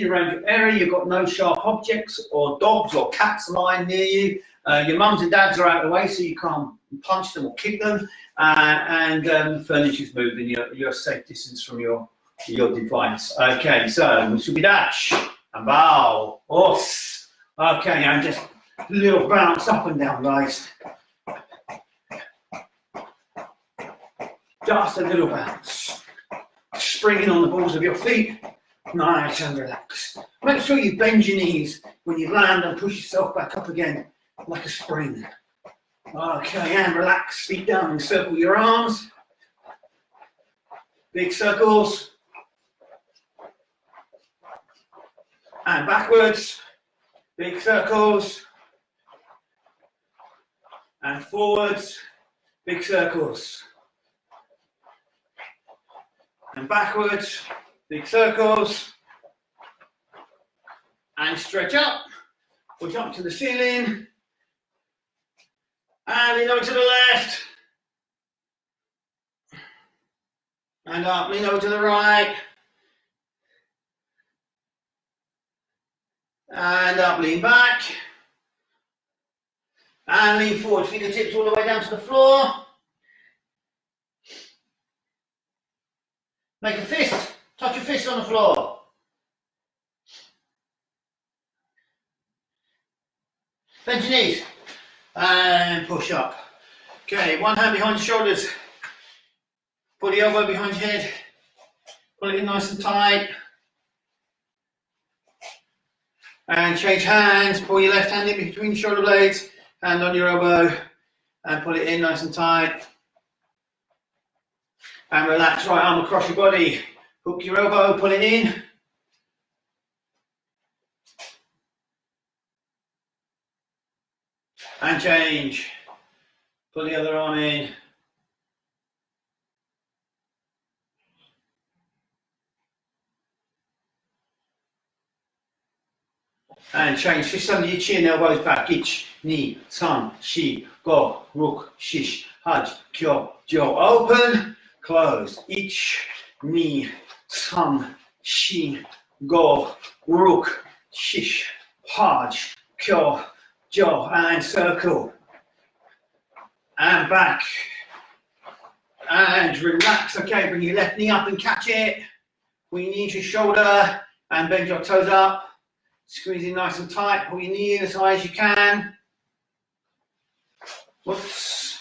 clean around your area. You've got no sharp objects or dogs or cats lying near you. Your mums and dads are out of the way, so you can't punch them or kick them. And furniture's moved, and you're a safe distance from your device. Okay, so we should be dash and bow. Os. Okay, and just a little bounce up and down, guys. Just a little bounce. Springing on the balls of your feet. Nice and relaxed. Make sure you bend your knees when you land and push yourself back up again like a spring. Okay, and relax. Feet down and circle your arms. Big circles. And backwards. Big circles. And forwards. Big circles. And backwards. Big circles. And stretch up. Or jump to the ceiling. And lean over to the left. And up, lean over to the right. And up, lean back. And lean forward, fingertips all the way down to the floor. Make a fist, touch your fist on the floor. Bend your knees. And push up. Okay, one hand behind your shoulders. Pull the elbow behind your head. Pull it in nice and tight. And change hands. Pull your left hand in between your shoulder blades. Hand on your elbow. And pull it in nice and tight. And relax, right arm across your body. Hook your elbow, pull it in. And change. Pull the other arm in. And change. Fist under your chin, elbows back. Ich, ni, san, shi, go, ruk, shish, haj, kyo, jo. Open, close. Ich, ni, san, shi, go, ruk, shish, haj, kyo, jo. And circle. And back. And relax. Okay, bring your left knee up and catch it. Bring your knee to your shoulder and bend your toes up. Squeeze it nice and tight. Pull your knee in as high as you can. Whoops.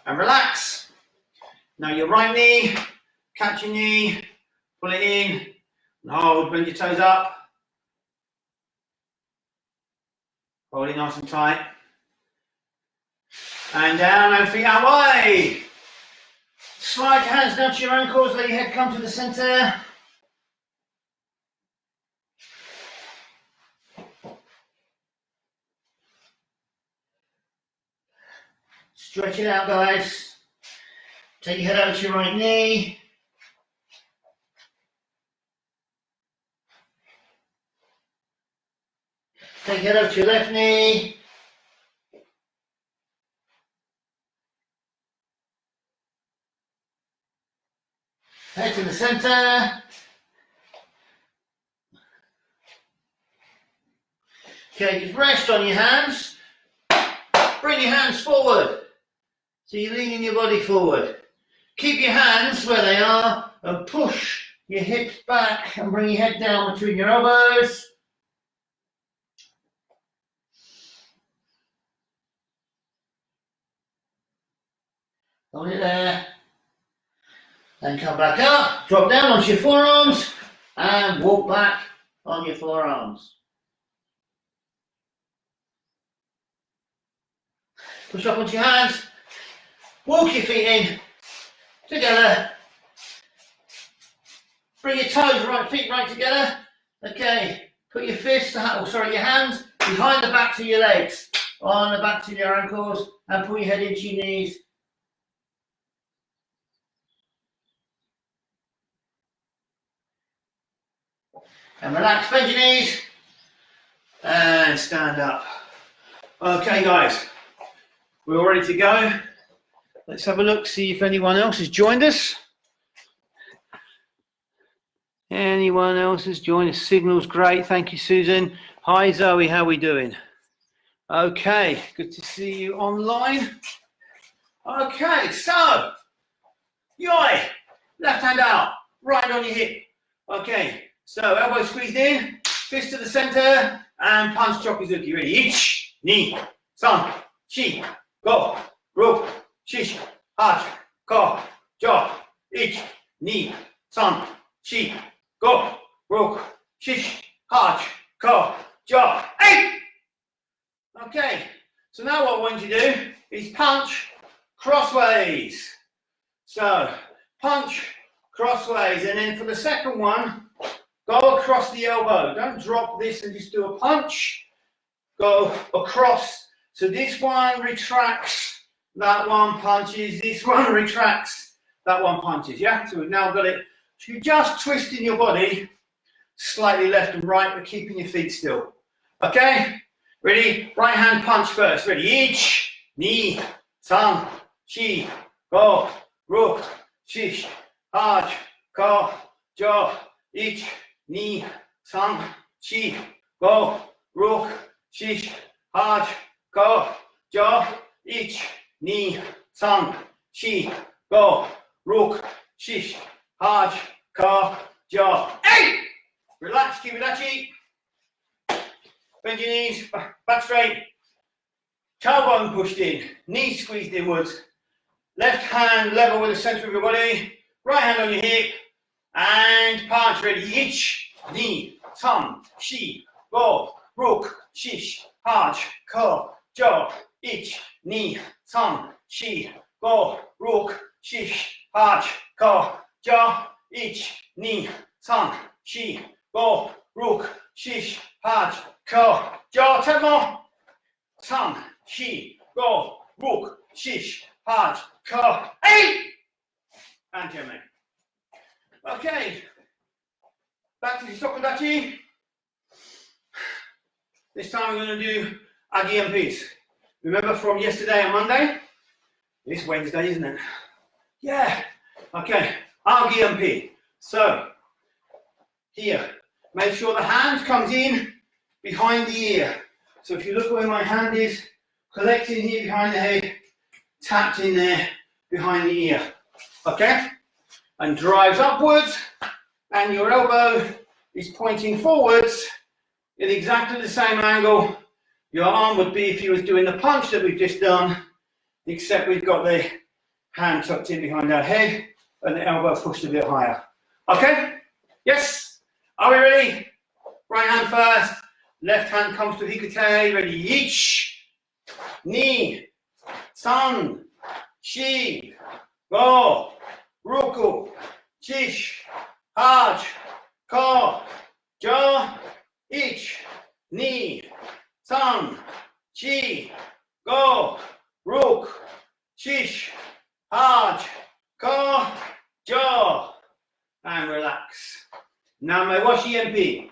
And relax. Now your right knee, catch your knee, pull it in, and hold, bend your toes up. Hold it nice and tight. And down and feet out wide. Slide your hands down to your ankles, let your head come to the center. Stretch it out, guys. Take your head over to your right knee. Take your head over to your left knee. Head to the center. Okay, just rest on your hands. Bring your hands forward. So you're leaning your body forward. Keep your hands where they are and push your hips back and bring your head down between your elbows. Hold it there. Then come back up, drop down onto your forearms and walk back on your forearms. Push up onto your hands. Walk your feet in together. Bring your toes, right feet right together. Okay, put your fists, your hands behind the backs of your legs, on the backs of your ankles, and pull your head into your knees. And relax, bend your knees, and stand up. Okay, guys, we're all ready to go. Let's have a look, see if anyone else has joined us. Anyone else has joined? The signal's great. Thank you, Susan. Hi, Zoe. How are we doing? Okay, good to see you online. Okay, so, yoi, left hand out, right on your hip. Okay, so elbow squeezed in, fist to the center, and punch chokizuki. Ready? Ich, ni, san, chi, go, ruk, shish, hach, ko, jo. Ich, ni, san, chi, go, ruk, shish, hach, ko, jo. Eight! Okay, so now what I want you to do is punch crossways. So, punch crossways, and then for the second one, go across the elbow. Don't drop this and just do a punch. Go across. So this one retracts, that one punches, this one retracts, that one punches. Yeah, so we've now got it. So you're just twisting your body slightly left and right, but keeping your feet still. Okay? Ready? Right hand punch first. Ready? Ich, ni, san, chi, go, ruk, shish, hach, ko, jo. Ich, ni, san, chi, go, ruk, shish, hach, ko, jo. Ich, ni, san, chi, go, ruk, shish, hach, ko, jo. Hey! Relax, kibadachi. Bend your knees, back straight. Tailbone pushed in, knees squeezed inwards. Left hand level with the center of your body. Right hand on your hip. And punch. Ready? Ich, ni, san, chi, go, ruk, shish, hach, ko, jo. Ich, ni, san, chi, go, ruk, shish, hach, ko, jo. Ich, ni, san, chi, go, ruk, shish, hach, ko, jo. 10 more. San, chi, go, ruk, shish, hach, ko. 8! And gently. Okay. Back to the sokodachi. This time we're going to do agi MPs. Remember from yesterday and Monday? It's Wednesday, isn't it? Yeah. Okay. Agi MP. So, here. Make sure the hand comes in behind the ear. So if you look where my hand is, collecting here behind the head, tapped in there behind the ear. Okay? And drives upwards, and your elbow is pointing forwards at exactly the same angle your arm would be if you was doing the punch that we've just done, except we've got the hand tucked in behind our head and the elbow pushed a bit higher. Okay? Yes? Are we ready? Right hand first, left hand comes to hikute. Ready? Ich, ni, san, chi, go, ruku, shish, hach, ko, jo. Ich, ni, san, chi, go, ruk, shish, hach, ko, jo. And relax. Now my washi MP.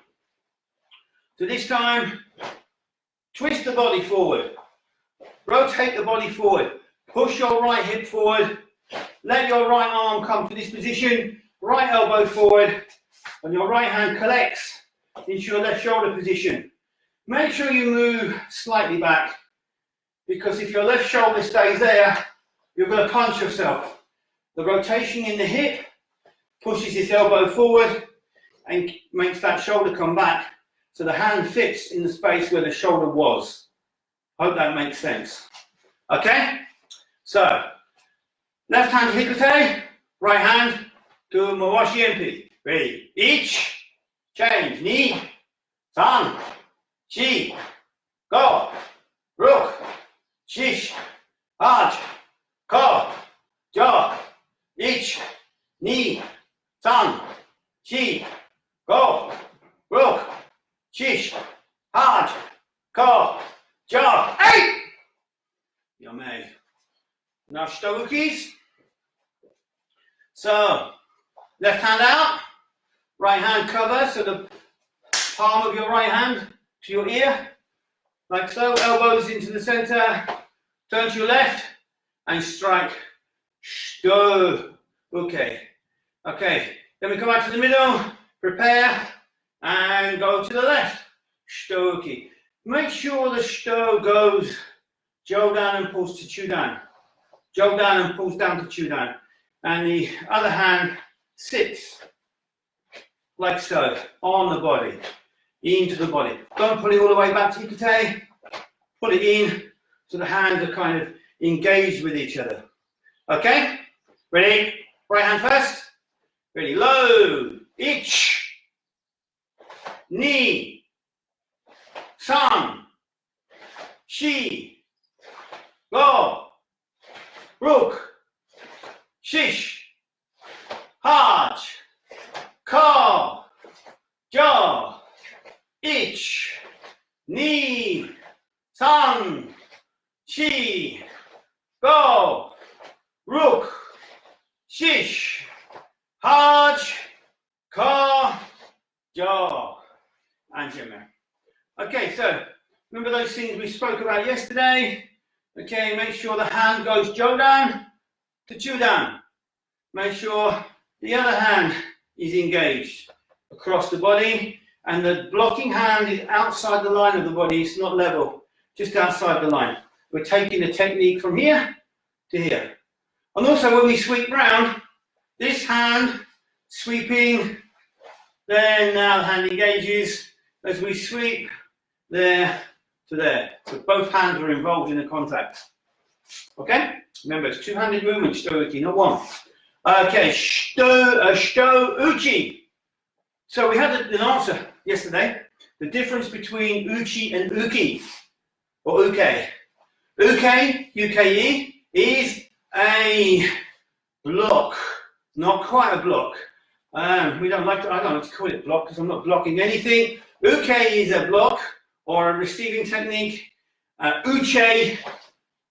So this time, twist the body forward. Rotate the body forward. Push your right hip forward. Let your right arm come to this position. Right elbow forward. And your right hand collects into your left shoulder position. Make sure you move slightly back, because if your left shoulder stays there, you're going to punch yourself. The rotation in the hip pushes this elbow forward and makes that shoulder come back, so the hand fits in the space where the shoulder was. Hope that makes sense. Okay? So, left hand to hikute, right hand to mawashi MP. Ready? Ich, change, ni, san, chi, go, ruk, shish, hach, ko, jo. Ich, ni, san, chi, go, ruk, shish, hach, ko, jo. 8! Yummy. Now shitogukis. So, left hand out, right hand cover, so the palm of your right hand to your ear, like so, elbows into the center, turn to your left, and strike. Shito. Okay. Okay. Then we come back to the middle, prepare, and go to the left. Shito uki. Make sure the shito goes jo down and pulls to chudan. Jo down and pulls down to chudan. And the other hand sits like so on the body, into the body. Don't pull it all the way back to hikite. Pull it in so the hands are kind of engaged with each other. Okay? Ready? Right hand first. Ready? Low. Ich. Ni. San. Shi. Go. Ruk. Shish. Haj. Ka. Ja. Ich. Ni. San. Shi. Go. Ruk. Shish. Haj. Ka. Ja. And Jimmy. Okay, so remember those things we spoke about yesterday? Okay, make sure the hand goes jo down to chudan. Make sure the other hand is engaged across the body, and the blocking hand is outside the line of the body. It's not level, just outside the line. We're taking the technique from here to here. And also when we sweep round, this hand sweeping, then now the hand engages as we sweep there to there. So both hands are involved in the contact. Okay? Remember, it's two-handed movement, shito uchi, not one. Okay, shito uchi. So we had an answer yesterday. The difference between uchi and uki, or uke. Uke, uke, is a block, not quite a block. I don't like to call it block because I'm not blocking anything. Uke is a block or a receiving technique. Uche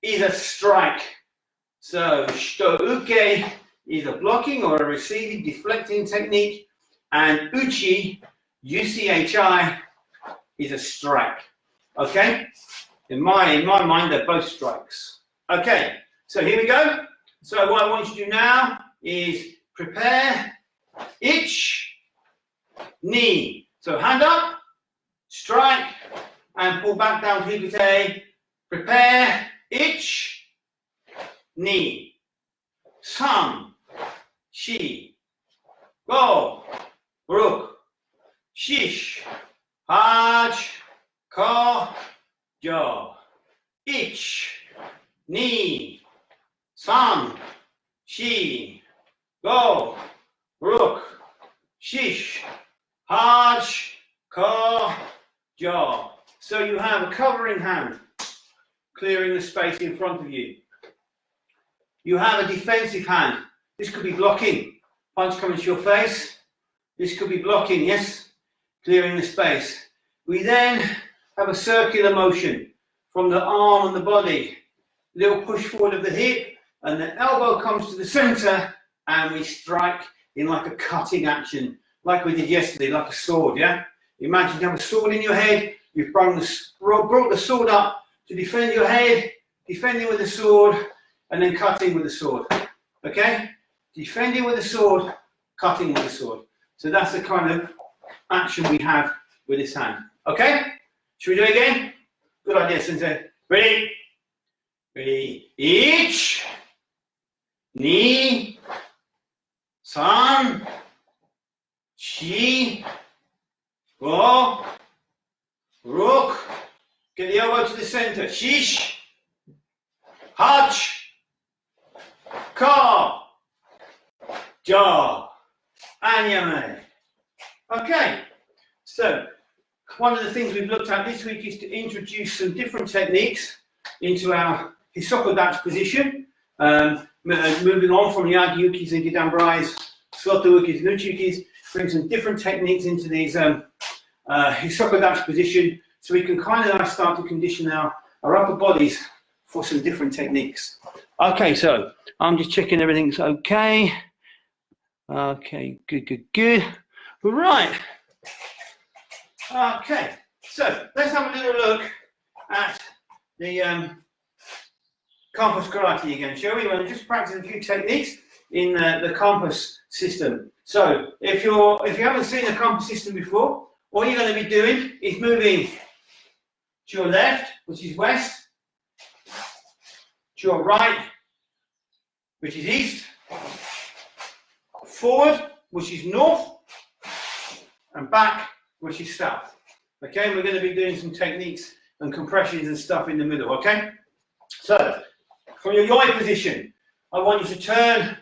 is a strike. So shito uke is a blocking or a receiving, deflecting technique, and uchi, UCHI, is a strike. Okay? In my mind, they're both strikes. Okay, so here we go. So what I want you to do now is prepare, ich, ni. So hand up, strike, and pull back down to hikite. Prepare, ich, ni. San, shi, go, ruk, shish, haj, ka, ja. Ich, ni, san, shi, go, ruk, shish, haj, ka, ja. So you have a covering hand, clearing the space in front of you. You have a defensive hand. This could be blocking. Punch coming to your face. This could be blocking, yes, clearing the space. We then have a circular motion from the arm and the body. Little push forward of the hip, and the elbow comes to the center, and we strike in like a cutting action, like we did yesterday, like a sword, yeah? Imagine you have a sword in your head, you've brought the sword up to defend your head, defending with the sword, and then cutting with the sword, okay? Defending with the sword, cutting with the sword. So that's the kind of action we have with this hand, okay? Should we do it again? Good idea, Sensei. Ready? Ready? Ich, ni, san, shi, go, ruk. Get the elbow to the center. Shish, hach, ka, ja, and yame. Okay, so one of the things we've looked at this week is to introduce some different techniques into our Hisokodachi position. Moving on from Yagi Ukis and Gidanbrais, Soto Ukis and Uchi Ukis, bring some different techniques into these Hisokodachi position so we can kind of now start to condition our upper bodies for some different techniques. Okay, so I'm just checking everything's okay. Okay, good. Right. Okay, so let's have a little look at the Campus Karate again, shall we? We'll just practice a few techniques. in the compass system. So if you haven't seen the compass system before, all you're going to be doing is moving to your left, which is west, to your right, which is east, forward, which is north, and back, which is south. Okay, we're going to be doing some techniques and compressions and stuff in the middle, okay? So, from your yoi position, I want you to turn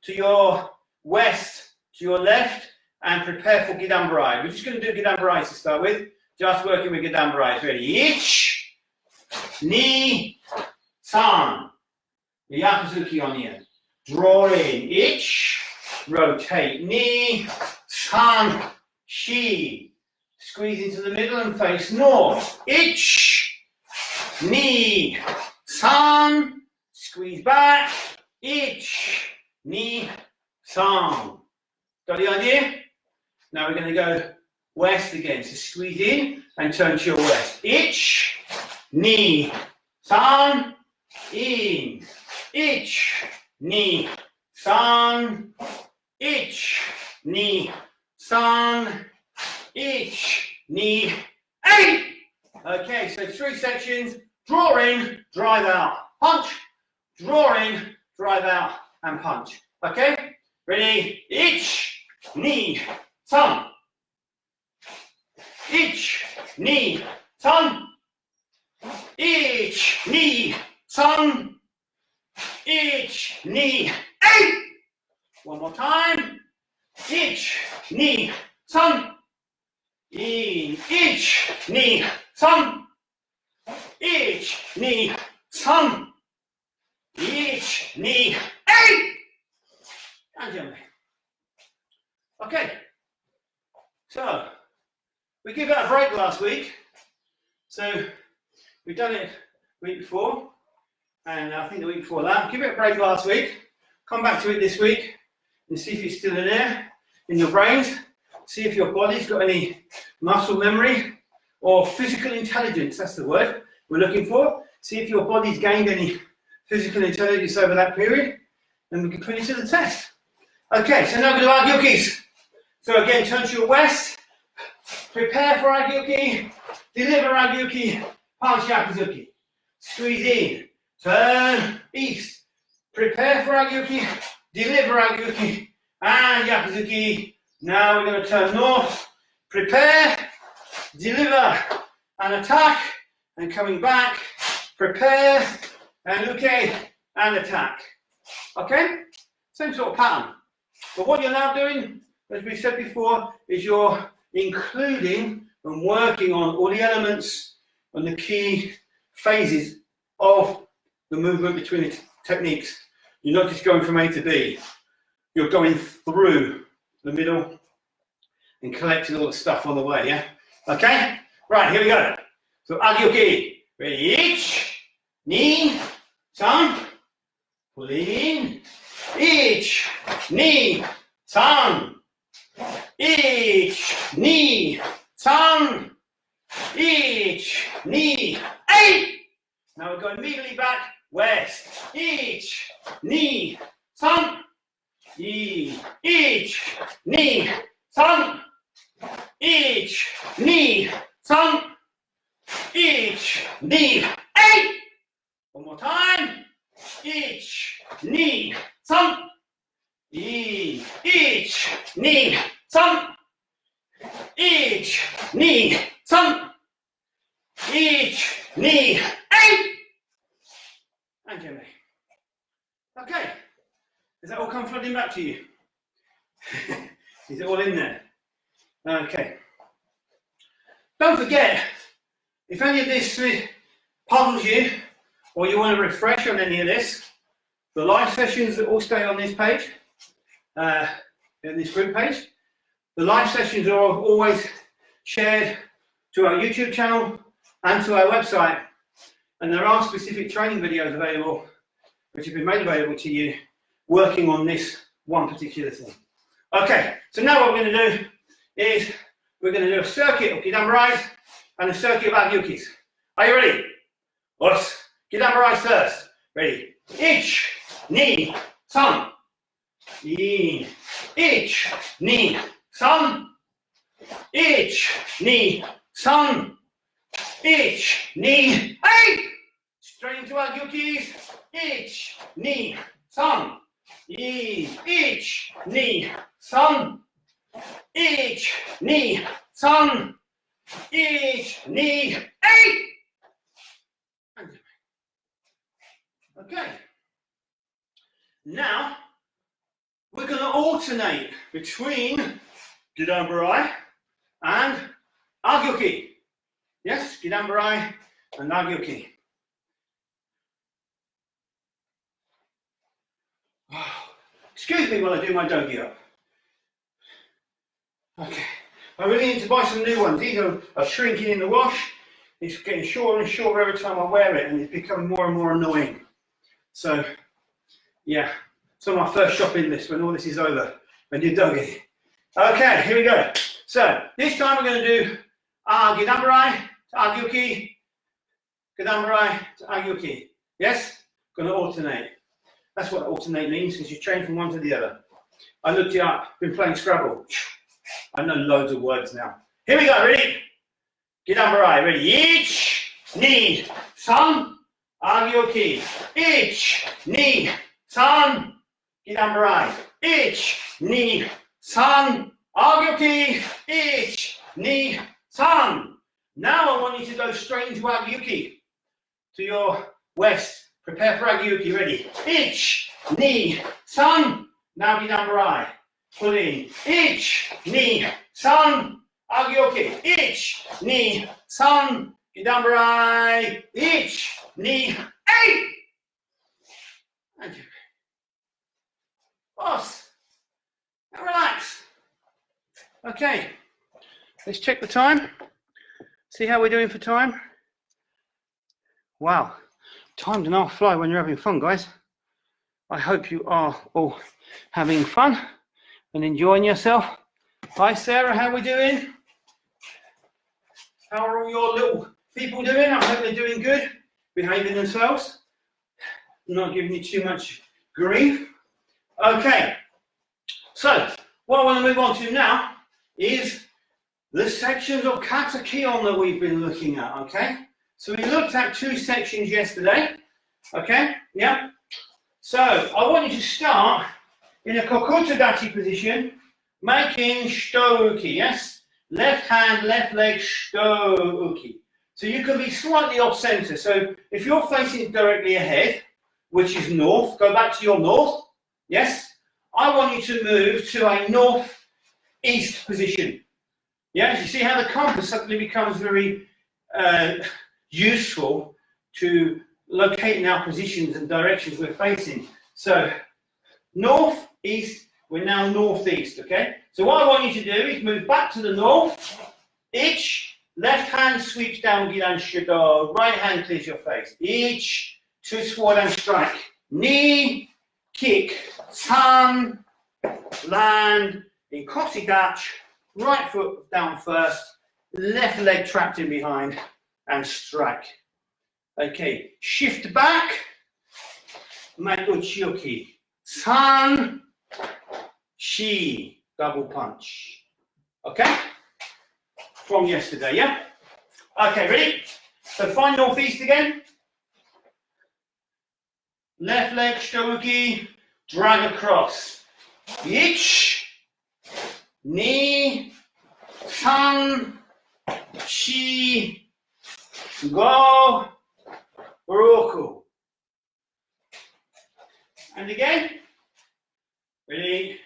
to your west, to your left, and prepare for Gidambarai. We're just going to do Gidambarai to start with. Just working with Gidambarai. Ready? Ich, ni, san. Yakuzuki on here. Draw in. Ich, rotate. Ni, san, shi. Squeeze into the middle and face north. Ich, ni, san. Squeeze back. Ich, ni, san. Got the idea? Now we're going to go west again. So squeeze in and turn to your west. Ich, ni, san, in. Ich, ni, san. Ich, ni, san. Ich, ni, eight. Okay, so 3 sections. Draw in, drive out, punch. Draw in, drive out, and punch. Okay? Ready? Ich, ni, san. Ich, ni, san. Ich, ni, san. Ich, ni, eight. One more time. Ich, ni, san. In. Ich, ni, san. Ich, ni, san. Ich, ni, eight. And gently. Okay. So, we gave it a break last week. So, we've done it the week before, and I think the week before that. Give it a break last week. Come back to it this week and see if it's still in there in your brains. See if your body's got any muscle memory or physical intelligence. That's the word we're looking for. See if your body's gained any physical intelligence over that period, and we can put it to the test. Okay, so now we're going to do Agyukis. So again, turn to your west, prepare for Agyuki, deliver Agyuki, punch Yakuzuki. Squeeze in, turn east, prepare for Agyuki, deliver Agyuki, and Yakuzuki. Now we're going to turn north, prepare, deliver, and attack, and coming back, prepare, and okay, and attack. Okay? Same sort of pattern. But what you're now doing, as we said before, is you're including and working on all the elements and the key phases of the movement between the techniques. You're not just going from A to B. You're going through the middle and collecting all the stuff on the way, yeah? Okay? Right, here we go. So, Agyuki. Ready? Ich, ni, san. Pull in. Ich, ni, san. Ich, ni, san. Ich, ni, eight. Now we're going immediately back west. Ich, ni, san. Ich, ni, san. Ich, ni, san. Ich, ni, eight. One more time. Ich, ni, san. Ich, ni, san. Ich, ni, san. Ich, ni, eight. And gently. Okay. Does that all come flooding back to you? Is it all in there? Okay. Don't forget, if any of this puzzles you, or you want to refresh on any of this, the live sessions that all stay on this page, in this group page, the live sessions are always shared to our YouTube channel and to our website, and there are specific training videos available which have been made available to you working on this one particular thing. Okay, so now what we're going to do is we're going to do a circuit of Gidambarais and a circuit of Agyukis. Are you ready? Let's Gidambarais first. Ready? Ich, ni, san. in, ich, ni, san, ich, ni, san, ich, ni, hey! Straight into our yukis, ich, ni, san, ich, ni, san, ich, ni, san, ich, ni, hey! Okay. Now, we're going to alternate between Gidambarai and Agyoki. Yes, Gidambarai and Agyoki. Excuse me while I do my dogi up. Okay. I really need to buy some new ones. These are shrinking in the wash. It's getting shorter and shorter every time I wear it, and it's becoming more and more annoying. So, yeah. It's on my first shopping list when all this is over. My new dogi. Okay, here we go. So, this time we're going to do Gidambarai to Agyoki, Gidambarai to Agyoki. Yes? Going to alternate. That's what alternate means, because you change from one to the other. I looked it up, been playing Scrabble. I know loads of words now. Here we go, ready? Gidambarai, ready? Ich, ni, san, Agyoki. Ich, ni, san, Gidambarai. Ich, ni, san, Agyoki. Ich, ni, san. Now I want you to go straight into Agyoki, to your west. Prepare for Agyoki, ready? Ich, ni, san, now Gidambarai. Pull in. Ich, ni, san, Agyoki. Ich, ni, san, Gidambarai. Ich, ni, hey! And you. Boss. Now relax. Okay. Let's check the time. See how we're doing for time. Wow. Time does not fly when you're having fun, guys. I hope you are all having fun and enjoying yourself. Hi, Sarah, how are we doing? How are all your little people doing? I hope they're doing good, behaving themselves, not giving you too much grief. Okay, so what I want to move on to now is the sections of Kata Kihon that we've been looking at, okay? So we looked at 2 sections yesterday, okay? Yeah. So I want you to start in a kokutadachi position, making shito-uki, yes? Left hand, left leg, shito-uki. So you can be slightly off center. So if you're facing directly ahead, which is north, go back to your north, yes? I want you to move to a northeast position. Yes, you see how the compass suddenly becomes very useful to locating our positions and directions we're facing. So north, east, we're now northeast, okay? So what I want you to do is move back to the north. Ich, left hand sweeps down, gidan shido, right hand clears your face. Ich, twist forward and strike. Ni, kick, san, land, in kotsidachi, right foot down first, left leg trapped in behind, and strike. Okay, shift back, make uchiyoki. San, shi, double punch. Okay? From yesterday, yeah? Okay, ready? So find northeast again. Left leg, shito-uki, drag across. Ich, ni, san, shi, go, roku. And again. Ready?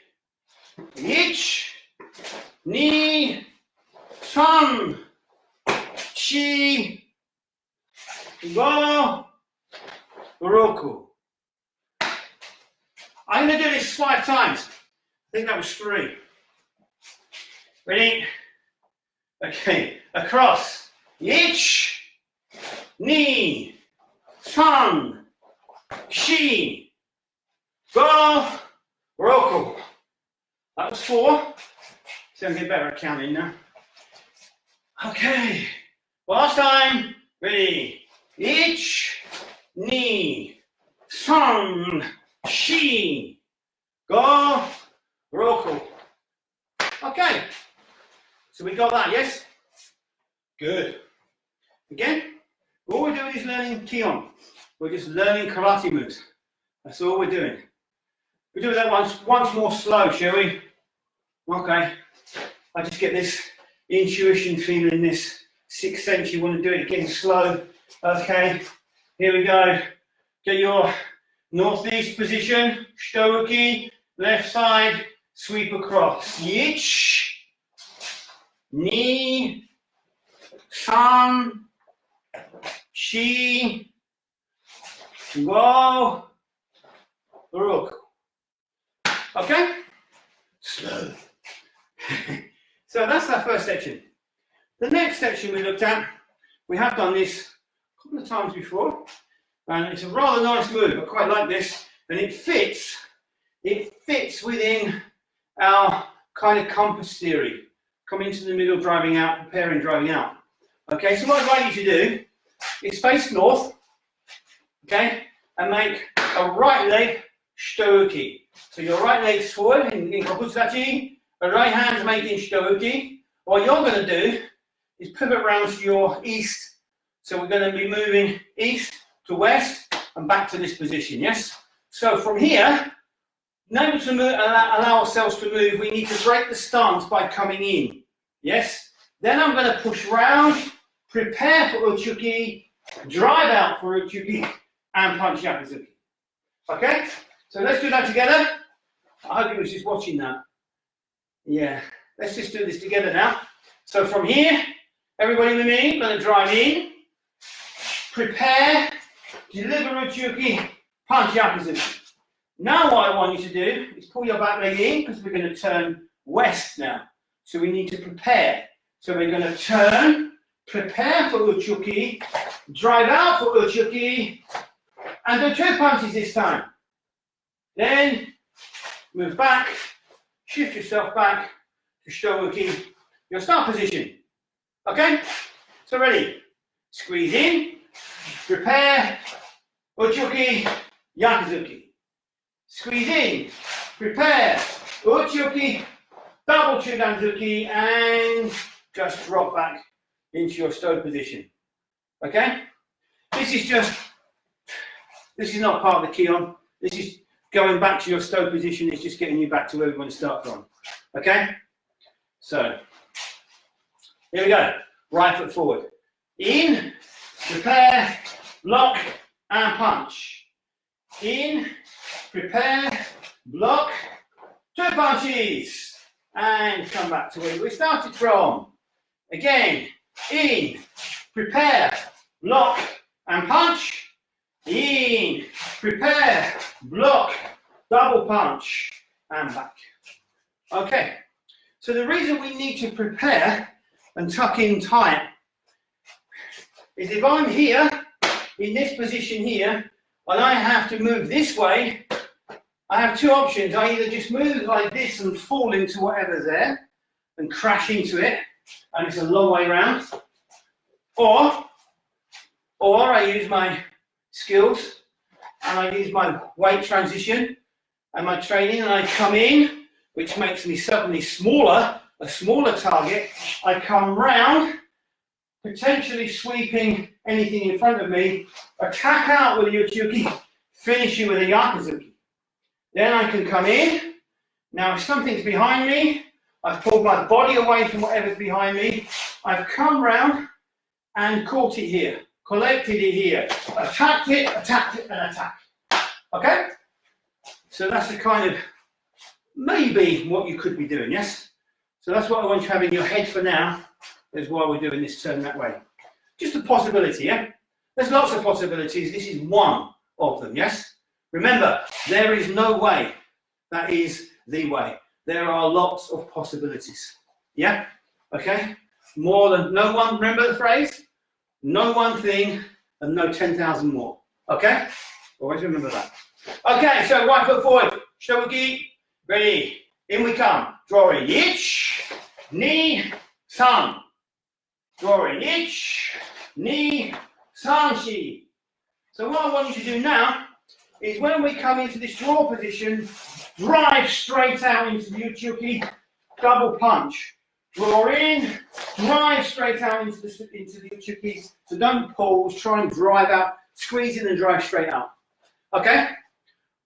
Ich, ni, san, shi, go, roku. I'm going to do this 5 times. I think that was 3. Ready? Okay, across. Ich, ni, san, shi, go, roku. That was 4. See, I'm getting better at counting now. Okay, last time. Ready? Ich, ni, san, shi, go, roku. Okay, so we got that, yes? Good. Again, all we're doing is learning Kihon. We're just learning karate moves. That's all we're doing. We'll do that once more slow, shall we? Okay. I just get this intuition feeling, this sixth sense. You want to do it again slow. Okay. Here we go. Get your northeast position. Shitouki. Left side. Sweep across. Yich. Ni. San. Shi. Go. Rook. Okay? Slow. So that's our first section. The next section we looked at, we have done this a couple of times before, and it's a rather nice move. I quite like this, and it fits within our kind of compass theory. Come into the middle, driving out, preparing, driving out. Okay, so what I'd like you to do is face north, okay, and make a right leg shitouki. So your right leg's forward in kokutsudachi, the right hand's making shitouki. What you're going to do is pivot around to your east. So we're going to be moving east to west and back to this position, yes? So from here, in order to move, allow ourselves to move, we need to break the stance by coming in, yes? Then I'm going to push round, prepare for uchuki, drive out for uchuki, and punch yakuzuki. Okay? So let's do that together. I hope you was just watching that. Yeah. Let's just do this together now. So from here, everybody with me, going to drive in, prepare, deliver uchuki, punch yakuzuki. Now what I want you to do is pull your back leg in, because we're going to turn west now. So we need to prepare. So we're going to turn, prepare for uchuki, drive out for uchuki, and do 2 punches this time. Then move back, shift yourself back to shitouki, your start position. Okay? So ready? Squeeze in, prepare, uchuki, yakuzuki. Squeeze in, prepare, uchuki, double chuganzuki, and just drop back into your stow position. Okay? This is not part of the Kihon. This is going back to your stow position. It's just getting you back to where we want to start from. Okay? So, here we go. Right foot forward. In, prepare, block, and punch. In, prepare, block, 2 punches. And come back to where we started from. Again, in, prepare, block, and punch. In, prepare, block, double punch, and back. Okay, so the reason we need to prepare and tuck in tight is if I'm here, in this position here, and I have to move this way, I have 2 options. I either just move like this and fall into whatever's there and crash into it, and it's a long way round, or I use my skills and I use my weight transition and my training, and I come in, which makes me suddenly smaller, a smaller target. I come round, potentially sweeping anything in front of me, attack out with a uchuki, finish you with a yakuzuki. Then I can come in. Now if something's behind me, I've pulled my body away from whatever's behind me, I've come round and caught it here, collected it here, attacked it, and attacked. Okay? So that's the kind of, maybe what you could be doing, yes? So that's what I want you to have in your head for now, is why we're doing this turn that way. Just a possibility, yeah? There's lots of possibilities. This is one of them, yes? Remember, there is no way that is the way. There are lots of possibilities, yeah? Okay? More than, no one, remember the phrase? No one thing and no 10,000 more, okay? Always remember that. Okay, so right foot forward, shitouki, ready, in we come. Drawing, ich, ni, san. Drawing, ich, ni, san, shi. So what I want you to do now is when we come into this draw position, drive straight out into the uchuki, double punch. Draw in, drive straight out into the uchuki. So don't pause, try and drive out, squeeze in and drive straight out. Okay?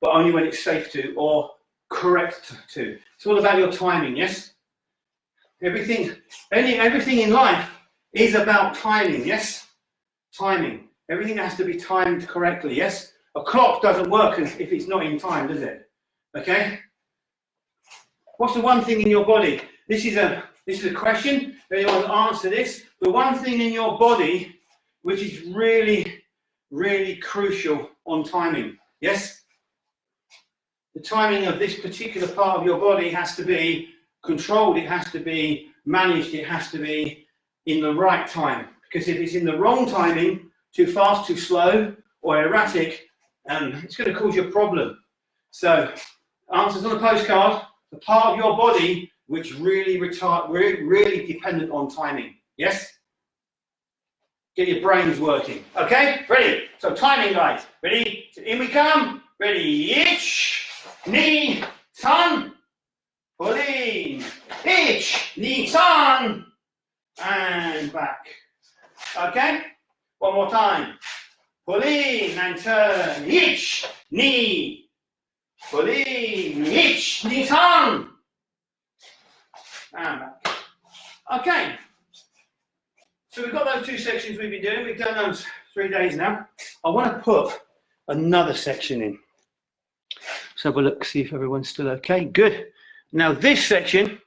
But only when it's safe to or correct to. It's all about your timing, yes? Everything in life is about timing, yes? Timing. Everything has to be timed correctly, yes? A clock doesn't work if it's not in time, does it? Okay? What's the one thing in your body? This is a question. Anyone answer this? The one thing in your body which is really, really crucial on timing. Yes? The timing of this particular part of your body has to be controlled, it has to be managed, it has to be in the right time. Because if it's in the wrong timing, too fast, too slow, or erratic, it's going to cause you a problem. So, answers on the postcard, the part of your body which really dependent on timing. Yes? Get your brains working. Okay? Ready? So timing, guys. Ready? So in we come. Ready? Ich, ni, san. Pull in. Ich, ni, san. And back. Okay? One more time. Pull in and turn. Ich, ni. Pull in. Ich, ni, san. And back. Okay. So we've got those two sections we've been doing. We've done those 3 days now. I want to put another section in. Let's have a look, see if everyone's still okay. Good. Now this section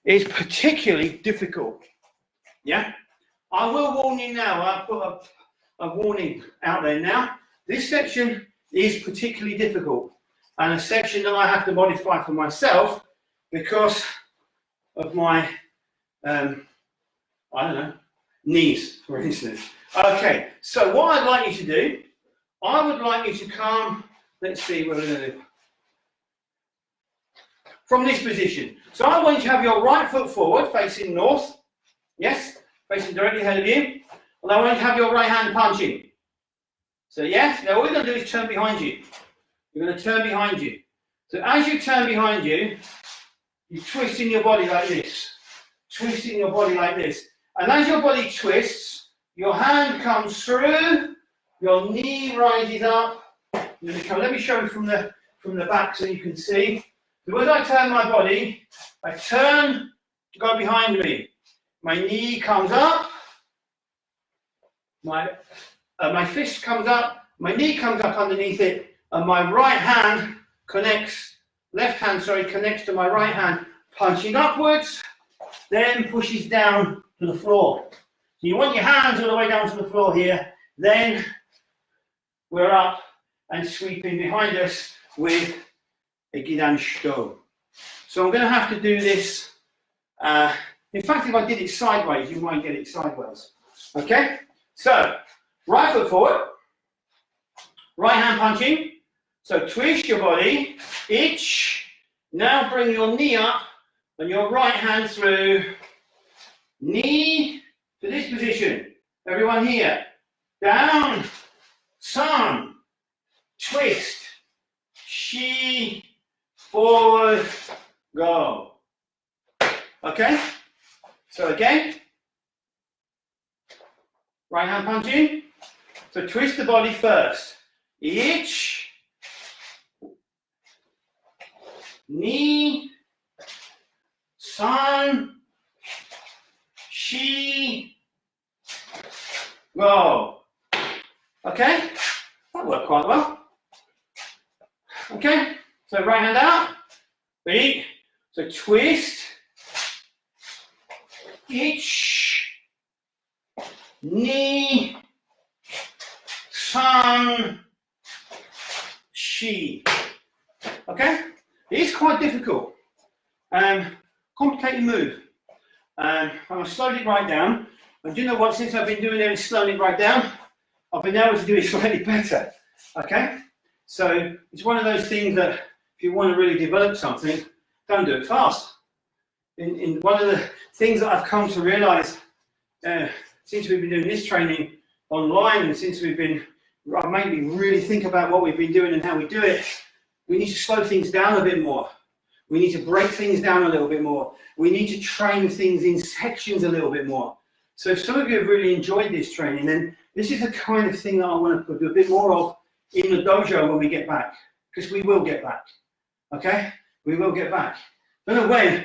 is particularly difficult. Yeah? I will warn you now. I'll put a warning out there now. This section is particularly difficult and a section that I have to modify for myself because of my, I don't know, knees, for instance. Okay, so what I'd like you to do, I would like you to come, let's see what we're going to do. From this position. So I want you to have your right foot forward, facing north. Yes, facing directly ahead of you. And I want you to have your right hand punching. So yes, now all you're going to do is turn behind you. You're going to turn behind you. So as you turn behind you, you're twisting your body like this. Twisting your body like this. And as your body twists, your hand comes through, your knee rises up. Let me show you from the back so you can see. So as I turn my body, I turn to go behind me. My knee comes up, my fist comes up, my knee comes up underneath it, and my right hand connects, connects to my right hand, punching upwards, then pushes down to the floor. So you want your hands all the way down to the floor here, then we're up and sweeping behind us with a Gidan Shito. So I'm going to have to do this. In fact, if I did it sideways, you might get it sideways. Okay? So, right foot forward, right hand punching. So twist your body, itch. Now bring your knee up and your right hand through. Knee to this position. Everyone here. Down, sun, twist, shi, forward, go. Okay? So again, right hand punching. So twist the body first. Ich, ni, san, shi, go. Okay? That worked quite well. Okay? So right hand out. Ready? So twist. Ich, ni, san, shi. Okay? It is quite difficult. Complicated move. I'm going to slow it right down. And do you know what? Since I've been doing it and slowing it right down, I've been able to do it slightly better. Okay? So it's one of those things that if you want to really develop something, don't do it fast. In one of the things that I've come to realize since we've been doing this training online and since we've been maybe really think about what we've been doing and how we do it. We need to slow things down a bit more. We need to break things down a little bit more. We need to train things in sections a little bit more. So if some of you have really enjoyed this training, then this is the kind of thing that I want to do a bit more of in the dojo when we get back, because we will get back, okay? We will get back. Don't know when,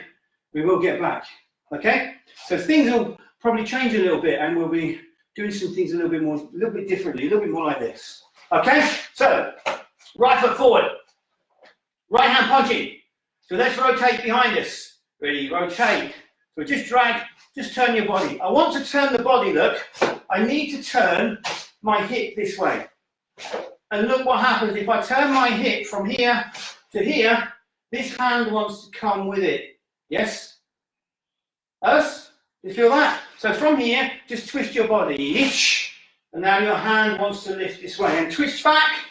we will get back, okay? So things will probably change a little bit, and we'll be doing some things a little bit differently, a little bit more like this, okay? So, right foot forward, right hand punching. So let's rotate behind us. Ready, rotate. So just drag, just turn your body. I want to turn the body, look. I need to turn my hip this way. And look what happens if I turn my hip from here to here, this hand wants to come with it. Yes? Us? You feel that? So from here, just twist your body. Hitch. And now your hand wants to lift this way. And twist back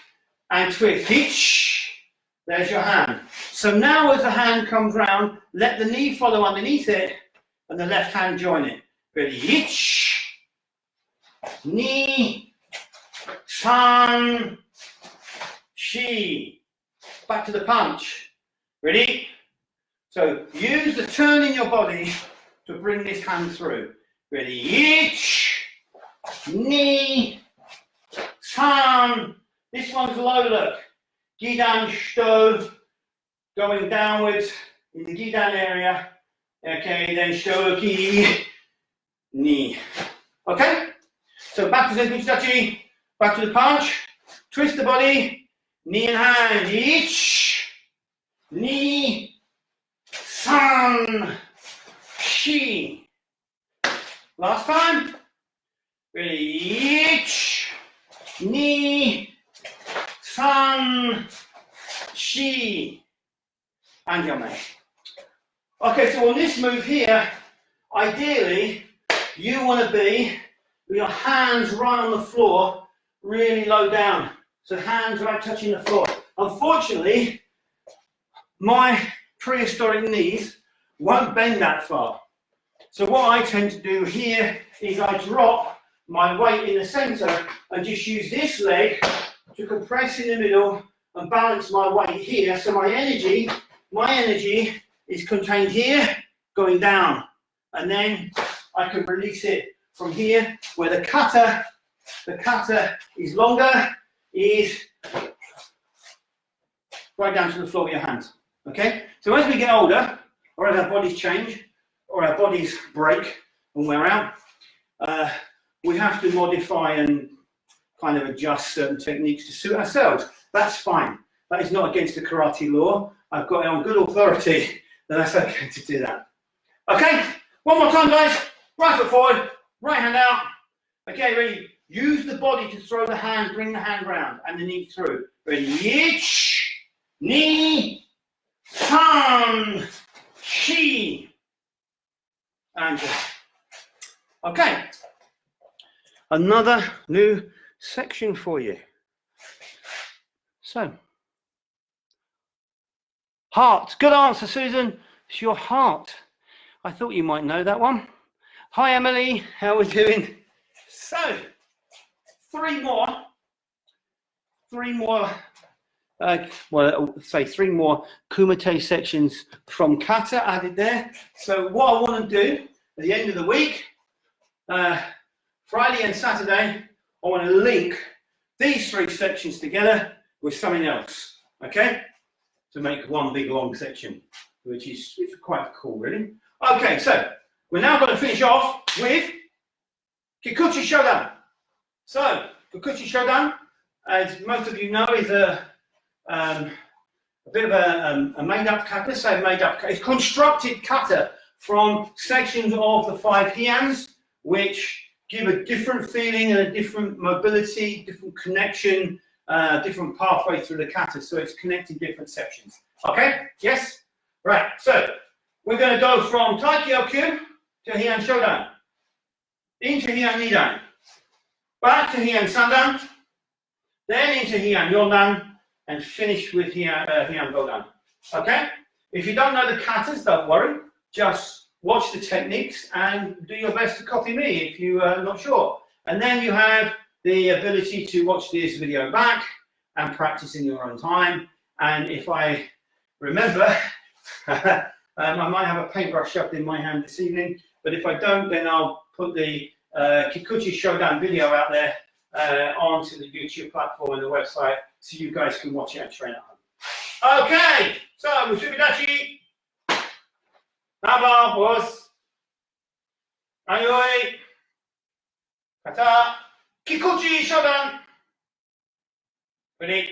and twist. Hitch. There's your hand. So now as the hand comes round, let the knee follow underneath it and the left hand join it. Ready? Hitch. Knee. San. Shi. Back to the punch. Ready? So use the turn in your body to bring this hand through. Ready? Hitch. Knee. San. This one's low, look. Gidan Sto, going downwards in the Gidan area. Okay, then Shoki, knee. Okay? So back to Zenkuchi, back to the punch, twist the body, knee and hand, each, knee, san, shi. Last time. Ready, each, knee, san, shi, and your mate. Okay, so on this move here, ideally, you want to be with your hands right on the floor, really low down. So hands right touching the floor. Unfortunately, my prehistoric knees won't bend that far. So what I tend to do here is I drop my weight in the center and just use this leg to compress in the middle and balance my weight here. So my energy is contained here, going down. And then I can release it from here, where the kata is longer, is right down to the floor with your hands. Okay? So as we get older, or as our bodies change, or our bodies break and wear out, we have to modify and kind of adjust certain techniques to suit ourselves. That's fine. That is not against the karate law. I've got it on good authority that that's okay to do that. Okay, one more time, guys. Right foot forward, right hand out. Okay, ready? Use the body to throw the hand, bring the hand round, and the knee through. Ready? Yich, knee, san, shi, and okay. Another new section for you. So, heart. Good answer, Susan. It's your heart. I thought you might know that one. Hi, Emily. How are we doing? So, three more, three more Kumite sections from Kata added there. So what I want to do at the end of the week, Friday and Saturday, I want to link these three sections together with something else, okay? To make one big long section, which is quite cool, really. Okay, so we're now going to finish off with Kikuchi Shodan. So, Kikuchi Shodan, as most of you know, is a bit of a made-up kata. So made-up, it's constructed kata from sections of the 5 hyans, which give a different feeling and a different mobility, different connection, different pathway through the kata. So it's connecting different sections. Okay? Yes? Right. So we're going to go from Taikyo-kyu to Heian Shodan, into Heian Nidan, back to Heian Sandan, then into Heian Yondan, and finish with Heian Godan. Okay? If you don't know the katas, don't worry. Just watch the techniques and do your best to copy me if you are not sure. And then you have the ability to watch this video back and practice in your own time. And if I remember, I might have a paintbrush shoved in my hand this evening, but if I don't, then I'll put the Kikuchi Shodan video out there onto the YouTube platform and the website so you guys can watch it and train at home. Okay, so Musubidachi, Naba was Ayoi, Kata, Kikuchi Shodan. Ready?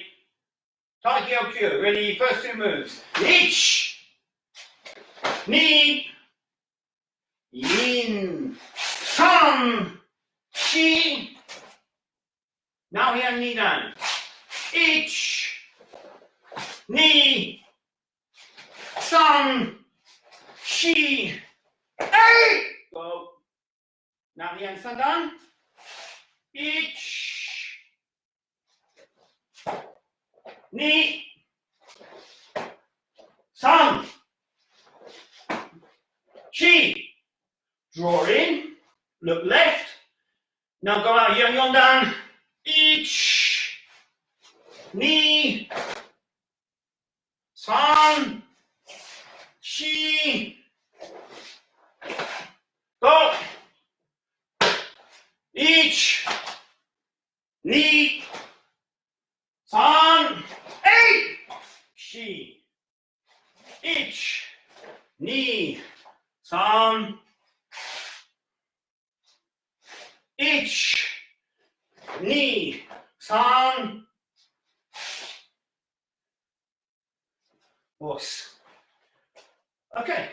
Taikyo Kyu. Ready? First two moves. Ich, ni, yin, san, shi. Now here ni dan. Ich, ni, san, shi, eight. Go. Now here san dan. Ich, ni, san, shi. Draw in, look left. Now go out yang yon dan. Ich, ni, san, shi. Go. Ich, ni, san, eight. Shi. Ich, ni, san. Ich, ni, san. Boss. Okay.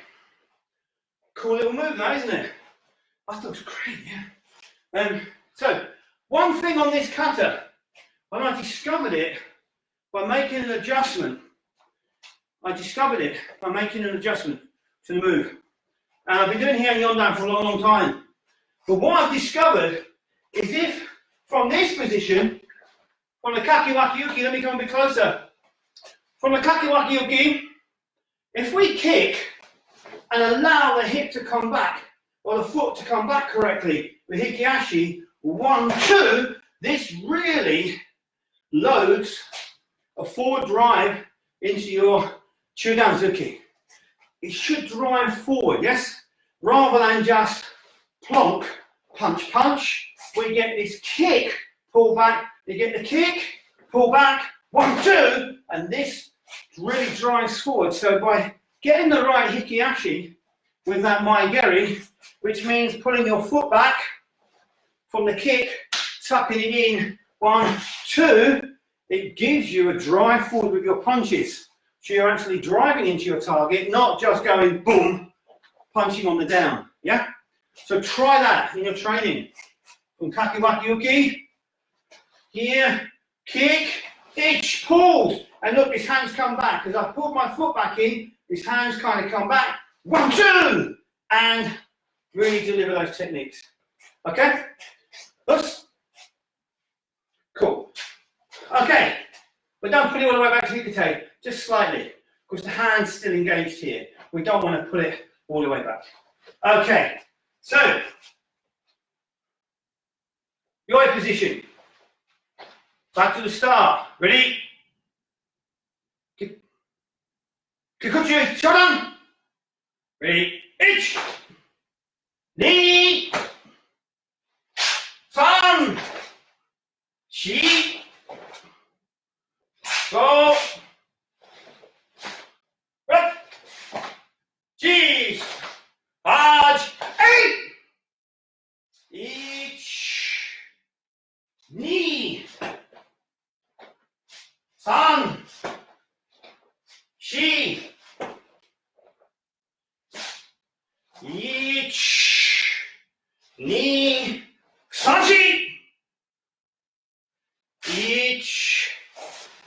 Cool little move now, isn't it? That looks great, yeah. So, one thing on this kata, when I discovered it by making an adjustment, to the move. And I've been doing here in Yondan for a long, long time. But what I've discovered is if from this position, from the kakiwaki-uki, let me come a bit closer. From the kakiwaki-uki, if we kick and allow the hip to come back, or the foot to come back correctly with hikiashi, 1, 2, this really loads a forward drive into your chudanzuki. It should drive forward, yes? Rather than just plonk, punch, punch. We get this kick, pull back, you get the kick, pull back, 1, 2, and this really drives forward. So by getting the right hikiashi with that maigeri, which means pulling your foot back from the kick, tucking it in, 1, 2, it gives you a drive forward with your punches. So you're actually driving into your target, not just going boom, punching on the down, yeah? So try that in your training. From kakiwaki-uki, here, kick, ich, pulled. And look, his hands come back. As I pulled my foot back in, his hands kind of come back. 1, 2, and really deliver those techniques. Okay? Oops. Cool. Okay. But don't put it all the way back to hikate, just slightly, because the hand's still engaged here. We don't want to put it all the way back. Okay. So, your position. Back to the start. Ready? Kikuchi, shodan. Ready? Ich, ni, san, shi, go, up, cheese, large, eight, ich, ni, san, shi, ich, ni, san, shi, ich,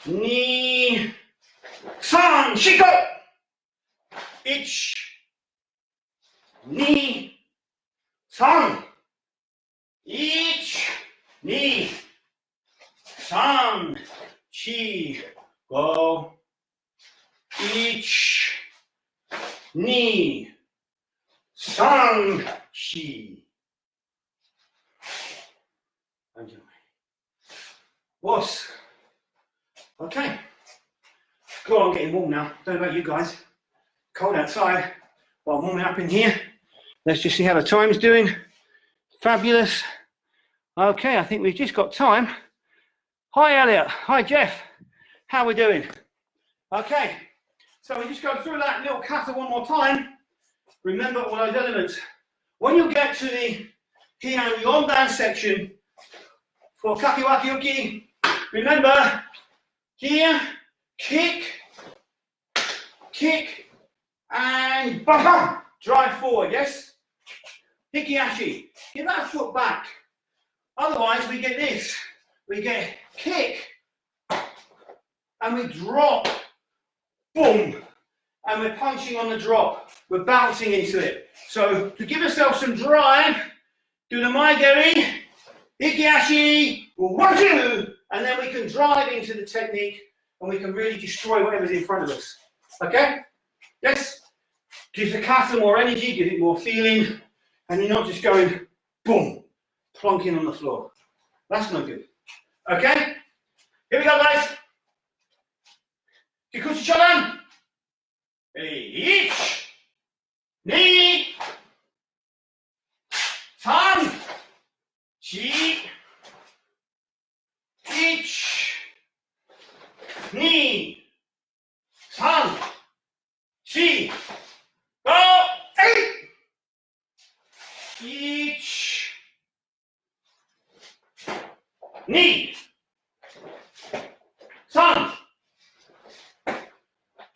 ni, san, shi, go, ich, ni, san, ich, ni, san, shi, go, ich, ni, san, shi. Enjoy. Was. Okay. Cool, I'm getting warm now. Don't know about you guys. Cold outside, but I'm warming up in here. Let's just see how the time's doing. Fabulous. Okay, I think we've just got time. Hi, Elliot. Hi, Jeff. How are we doing? Okay, so we just go through that little kata one more time. Remember all those elements. When you get to the Kihon Yondan section for Kakiwaki Uki, remember here, kick, and bam, bam, drive forward, yes? Hikiashi, get that foot back. Otherwise, we get this. We get kick, and we drop, boom, and we're punching on the drop. We're bouncing into it. So to give yourself some drive, do the maigeri, hikiashi, 1, 2, and then we can drive into the technique and we can really destroy whatever's in front of us. Okay? Yes? Gives the kata more energy, gives it more feeling, and you're not just going boom, plonking on the floor. That's no good. Okay? Here we go, guys. Kikuchi Shodan. Each. Knee. Tan. Chi. Each. Knee. Tan. Chi. Go. 8. Each. Knee. Tan.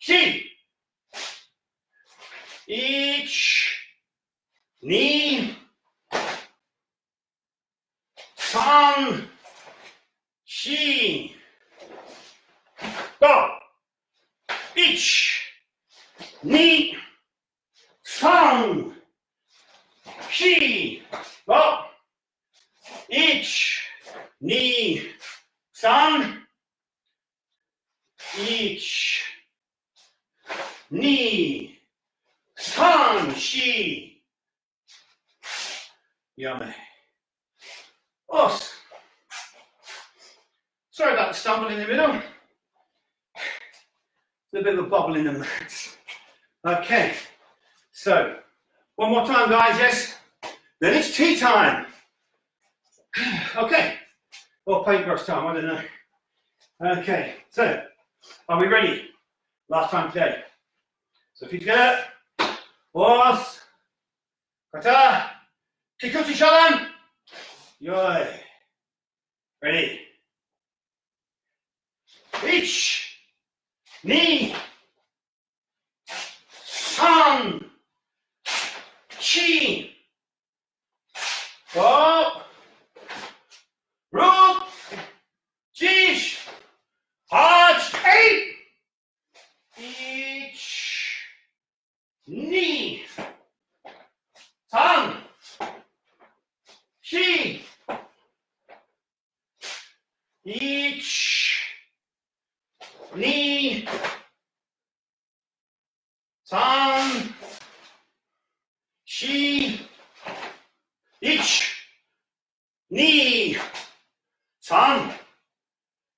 Chi. Each. Knee. San. Chi. Go. Each. Knee. San. Chi. Go. Each. Knee. San. Each. Knee. San. Chi. Yummy. Os. Sorry about the stumble in the middle. There's a bit of a bubble in the mats. Okay. So, one more time, guys, yes? Then it's tea time. Okay. Or paintbrush time, I don't know. Okay, so, are we ready? Last time today. So, feet together. Os. Kata. Kikuchi Shodan. Yoi. Ready. Each. Knee. San. Chi. Go. Root. Jish. Hodge. 8. Each. Knee. San. Chi. Each. Knee. San. Chi. Each. Knee. San.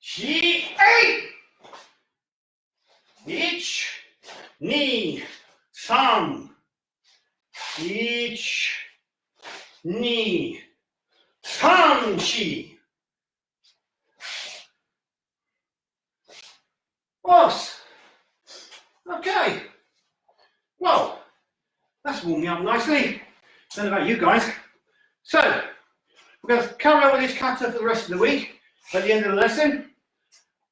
Chi. 8. Each. Knee. San. Each. Knee. San. Chi. Os. Okay. Well, that's warmed me up nicely. Don't know about you guys. So, we're going to carry on with this kata for the rest of the week. At the end of the lesson,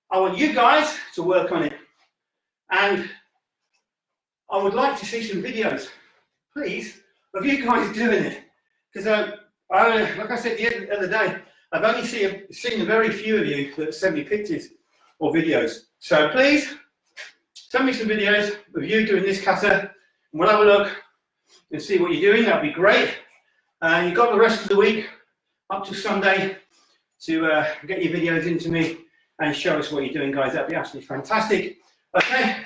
I want you guys to work on it. And I would like to see some videos, please, of you guys doing it. Because, like I said at the other day, I've only seen a very few of you that send me pictures or videos. So please, send me some videos of you doing this kata, and we'll have a look and see what you're doing. That'd be great. And you've got the rest of the week up to Sunday to get your videos into me and show us what you're doing, guys. That'd be absolutely fantastic. Okay,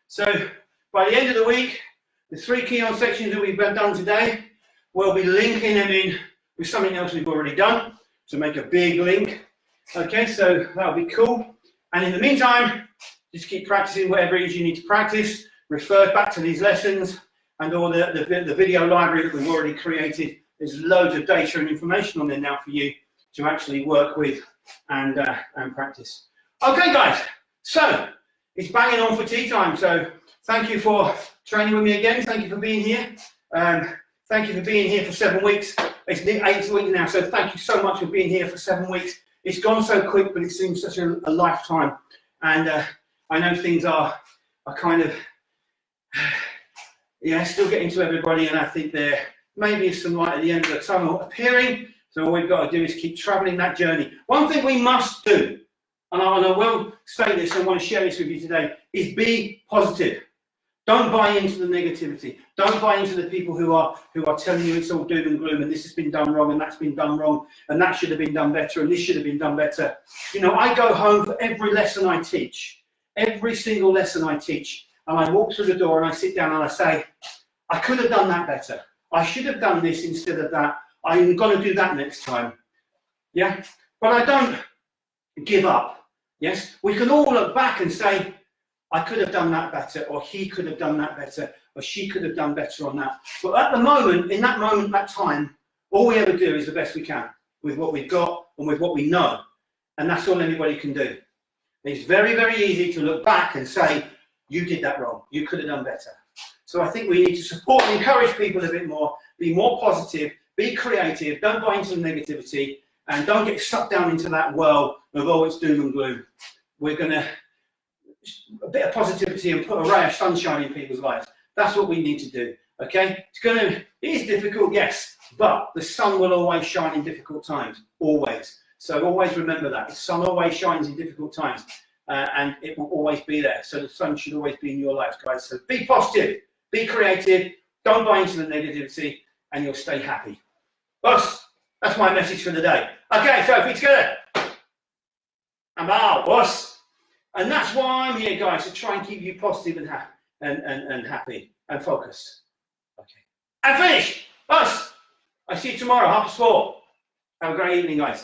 so by the end of the week, the 3 Kihon sections that we've done today, we'll be linking them in with something else we've already done to make a big link. Okay, so that'll be cool. And in the meantime, just keep practicing whatever it is you need to practice. Refer back to these lessons and all the video library that we've already created. There's loads of data and information on there now for you to actually work with and practice. Okay, guys, so it's banging on for tea time. So thank you for training with me again. Thank you for being here. Thank you for being here for 7 weeks. It's the 8th week now, so thank you so much for being here for 7 weeks. It's gone so quick, but it seems such a lifetime. And I know things are kind of, yeah, still getting to everybody, and I think there maybe is some light at the end of the tunnel appearing. So all we've got to do is keep traveling that journey. One thing we must do, and I will say this and want to share this with you today, is be positive. Don't buy into the negativity. Don't buy into the people who are telling you it's all doom and gloom and this has been done wrong and that's been done wrong and that should have been done better and this should have been done better. You know, I go home for every lesson I teach, every single lesson I teach, and I walk through the door and I sit down and I say, I could have done that better. I should have done this instead of that. I'm going to do that next time. Yeah, but I don't give up. Yes, we can all look back and say, I could have done that better, or he could have done that better, or she could have done better on that. But at the moment, in that moment, that time, all we ever do is the best we can with what we've got and with what we know. And that's all anybody can do. It's very, very easy to look back and say, you did that wrong. You could have done better. So I think we need to support and encourage people a bit more, be more positive, be creative, don't buy into the negativity, and don't get sucked down into that world of, oh, it's doom and gloom. We're going to a bit of positivity and put a ray of sunshine in people's lives. That's what we need to do. Okay, it is difficult, yes, but the sun will always shine in difficult times, always. So always remember that the sun always shines in difficult times, and it will always be there. So the sun should always be in your lives, guys. So be positive, be creative, don't buy into the negativity, and you'll stay happy. Boss, that's my message for the day. Okay, so feet together. I'm out, boss. And that's why I'm here, guys, to try and keep you positive and happy and focused. Okay. And finish. Us. I see you tomorrow, 4:30. Have a great evening, guys.